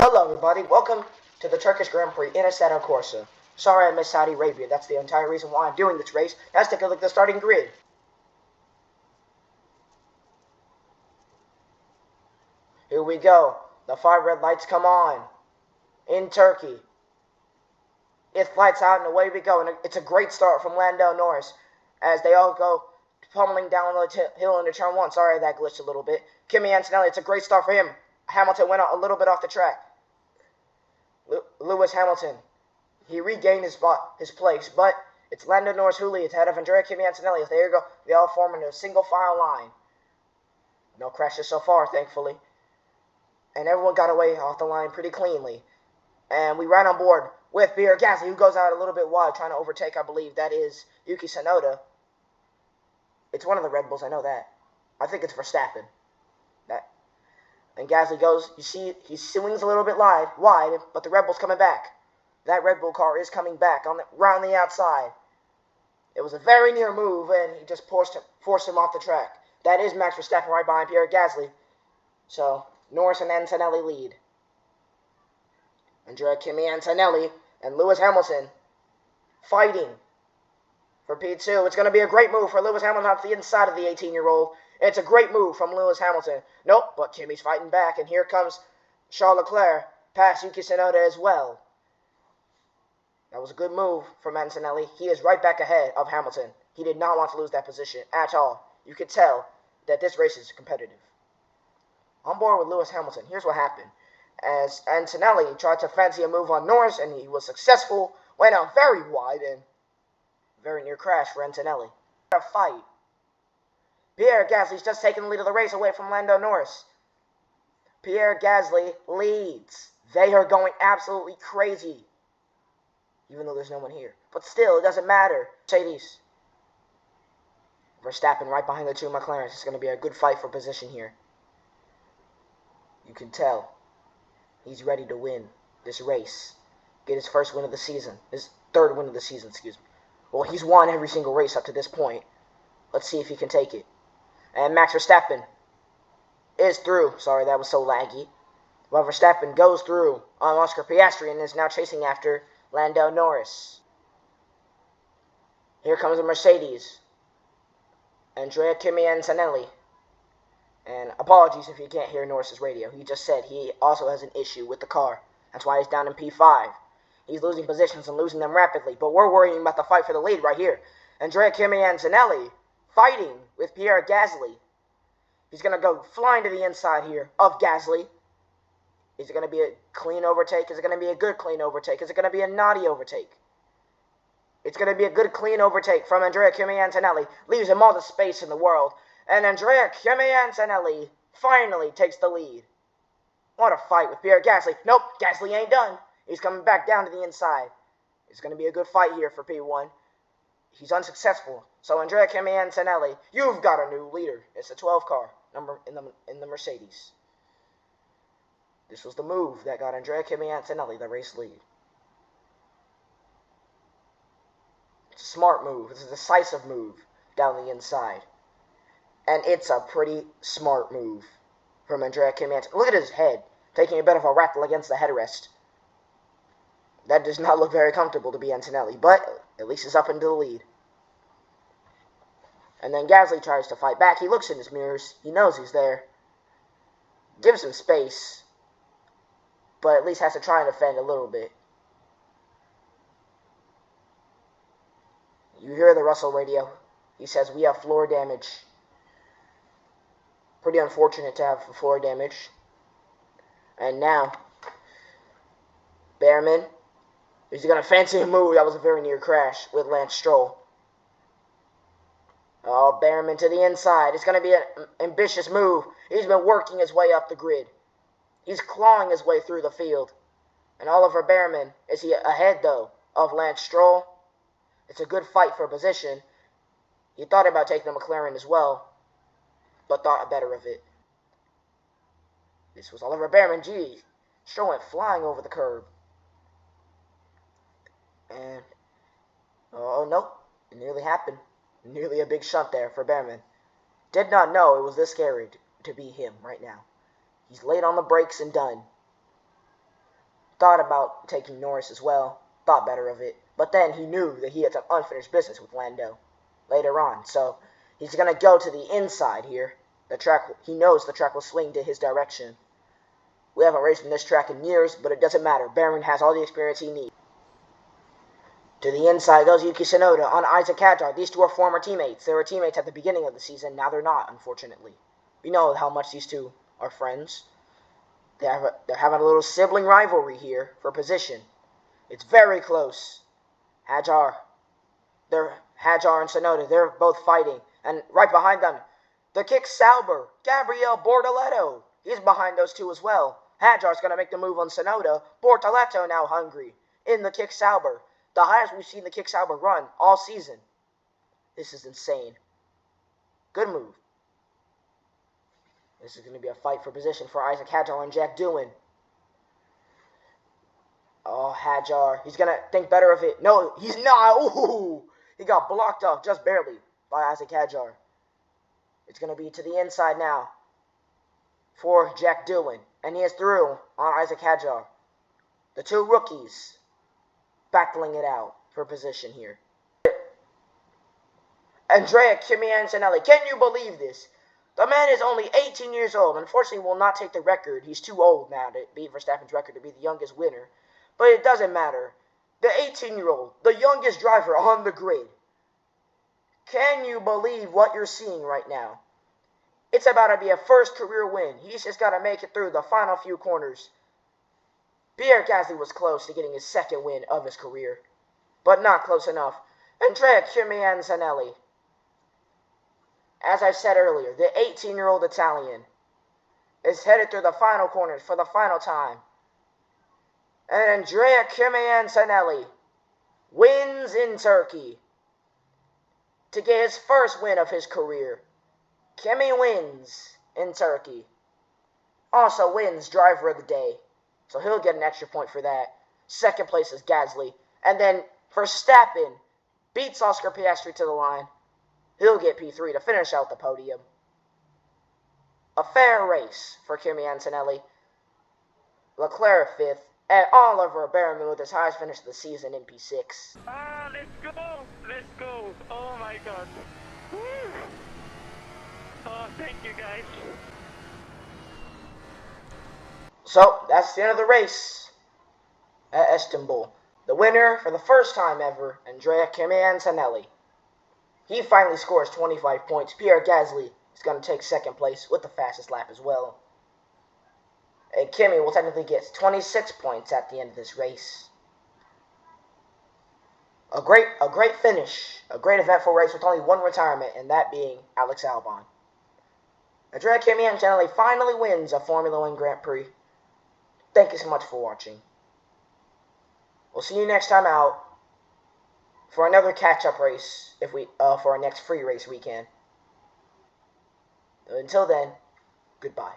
Hello everybody, welcome to the Turkish Grand Prix in Assetto Corsa. Sorry I missed Saudi Arabia, that's the entire reason why I'm doing this race. Let's take a look at the starting grid. Here we go, the 5 red lights come on. In Turkey. It's lights out and away we go, and it's a great start from Lando Norris as they all go pummeling down the hill into turn 1. Sorry that glitched a little bit. Kimi Antonelli, it's a great start for him. Hamilton went a little bit off the track. Lewis Hamilton, he regained his place, but it's Lando Norris Hooley ahead of Andrea Kimi Antonelli. There you go. They all form in a single file line. No crashes so far, thankfully. And everyone got away off the line pretty cleanly. And we ran on board with Pierre Gasly, who goes out a little bit wide, trying to overtake, I believe, that is Yuki Tsunoda. It's one of the Red Bulls, I know that. I think it's Verstappen. And Gasly goes, you see, he swings a little bit wide, but the Red Bull's coming back. That Red Bull car is coming back around the outside. It was a very near move, and he just forced him off the track. That is Max Verstappen right behind Pierre Gasly. So, Norris and Antonelli lead. Andrea Kimi Antonelli and Lewis Hamilton fighting for P2. It's going to be a great move for Lewis Hamilton off the inside of the 18-year-old. It's a great move from Lewis Hamilton. Nope, but Kimi's fighting back, and here comes Charles Leclerc past Yuki Tsunoda as well. That was a good move from Antonelli. He is right back ahead of Hamilton. He did not want to lose that position at all. You could tell that this race is competitive. On board with Lewis Hamilton, here's what happened. As Antonelli tried to fancy a move on Norris, and he was successful, went out very wide, and very near crash for Antonelli. A fight. Pierre Gasly's just taking the lead of the race away from Lando Norris. Pierre Gasly leads. They are going absolutely crazy. Even though there's no one here. But still, it doesn't matter. Mercedes. Verstappen right behind the two McLarens. It's going to be a good fight for position here. You can tell. He's ready to win this race. Get his first win of the season. His third win of the season, excuse me. Well, he's won every single race up to this point. Let's see if he can take it. And Max Verstappen is through. Sorry, that was so laggy. Well, Verstappen goes through on Oscar Piastri and is now chasing after Lando Norris. Here comes a Mercedes. Andrea Kimi Antonelli. And apologies if you can't hear Norris's radio. He just said he also has an issue with the car. That's why he's down in P5. He's losing positions and losing them rapidly. But we're worrying about the fight for the lead right here. Andrea Kimi Antonelli fighting with Pierre Gasly. He's going to go flying to the inside here of Gasly. Is it going to be a clean overtake? Is it going to be a good clean overtake? Is it going to be a naughty overtake? It's going to be a good clean overtake from Andrea Kimi Antonelli. Leaves him all the space in the world. And Andrea Kimi Antonelli finally takes the lead. What a fight with Pierre Gasly. Nope, Gasly ain't done. He's coming back down to the inside. It's going to be a good fight here for P1. He's unsuccessful. So Andrea Kimi Antonelli, you've got a new leader. It's a 12 car number in the Mercedes. This was the move that got Andrea Kimi Antonelli the race lead. It's a smart move. It's a decisive move down the inside. And it's a pretty smart move from Andrea Kimi Antonelli. Look at his head, taking a bit of a rattle against the headrest. That does not look very comfortable to be Antonelli, but at least he's up into the lead. And then Gasly tries to fight back. He looks in his mirrors. He knows he's there. Gives him space, but at least has to try and defend a little bit. You hear the Russell radio. He says, we have floor damage. Pretty unfortunate to have floor damage. And now, Behrman. He's going to fancy a move. That was a very near crash with Lance Stroll. Oh, Behrman to the inside. It's going to be an ambitious move. He's been working his way up the grid. He's clawing his way through the field. And Oliver Behrman, is he ahead, though, of Lance Stroll? It's a good fight for position. He thought about taking the McLaren as well, but thought better of it. This was Oliver Behrman. Gee, Stroll went flying over the curb. And, oh, nope, it nearly happened. Nearly a big shunt there for Behrman. Did not know it was this scary to be him right now. He's laid on the brakes and done. thought about taking Norris as well, thought better of it, but then he knew that he had some unfinished business with Lando later on, so he's going to go to the inside here. The track, he knows the track will swing to his direction. We haven't raced in this track in years, but it doesn't matter. Barron has all the experience he needs. To the inside goes Yuki Tsunoda on Isaac Hadjar. These two are former teammates. They were teammates at the beginning of the season. Now they're not, unfortunately. We know how much these two are friends. They're having a little sibling rivalry here for position. It's very close. Hadjar and Tsunoda, they're both fighting. And right behind them, the Kick Sauber, Gabriel Bortoleto. He's behind those two as well. Hadjar's going to make the move on Tsunoda. Bortoleto now hungry in the Kick Sauber. The highest we've seen the Kick Sauber run all season. This is insane. Good move. This is going to be a fight for position for Isaac Hadjar and Jack Doohan. Oh, Hadjar. He's going to think better of it. No, he's not. Ooh, he got blocked off just barely by Isaac Hadjar. It's going to be to the inside now for Jack Doohan. And he is through on Isaac Hadjar. The two rookies battling it out for position here. Andrea Kimi Antonelli. Can you believe this? The man is only 18 years old. Unfortunately, will not take the record. He's too old now to beat Verstappen's record to be the youngest winner. But it doesn't matter. The 18-year-old, the youngest driver on the grid. Can you believe what you're seeing right now? It's about to be a first career win. He's just got to make it through the final few corners. Pierre Gasly was close to getting his second win of his career, but not close enough. Andrea Kimi Antonelli. As I said earlier, the 18-year-old Italian is headed through the final corners for the final time. And Andrea Kimi Antonelli wins in Turkey to get his first win of his career. Kimi wins in Turkey. Also wins Driver of the Day. So he'll get an extra point for that. Second place is Gasly. And then Verstappen beats Oscar Piastri to the line. He'll get P3 to finish out the podium. A fair race for Kimi Antonelli. Leclerc 5th. And Oliver Behrman with his highest finish of the season in P6. Ah, let's go! Let's go! Oh my god. Woo. Oh, thank you guys. So, that's the end of the race at Istanbul. The winner, for the first time ever, Andrea Kimi Antonelli. He finally scores 25 points. Pierre Gasly is going to take second place with the fastest lap as well. And Kimi will technically get 26 points at the end of this race. A great finish. A great eventful race with only one retirement, and that being Alex Albon. Andrea Kimi Antonelli finally wins a Formula One Grand Prix. Thank you so much for watching. We'll see you next time out for another catch-up race for our next free race weekend. Until then, goodbye.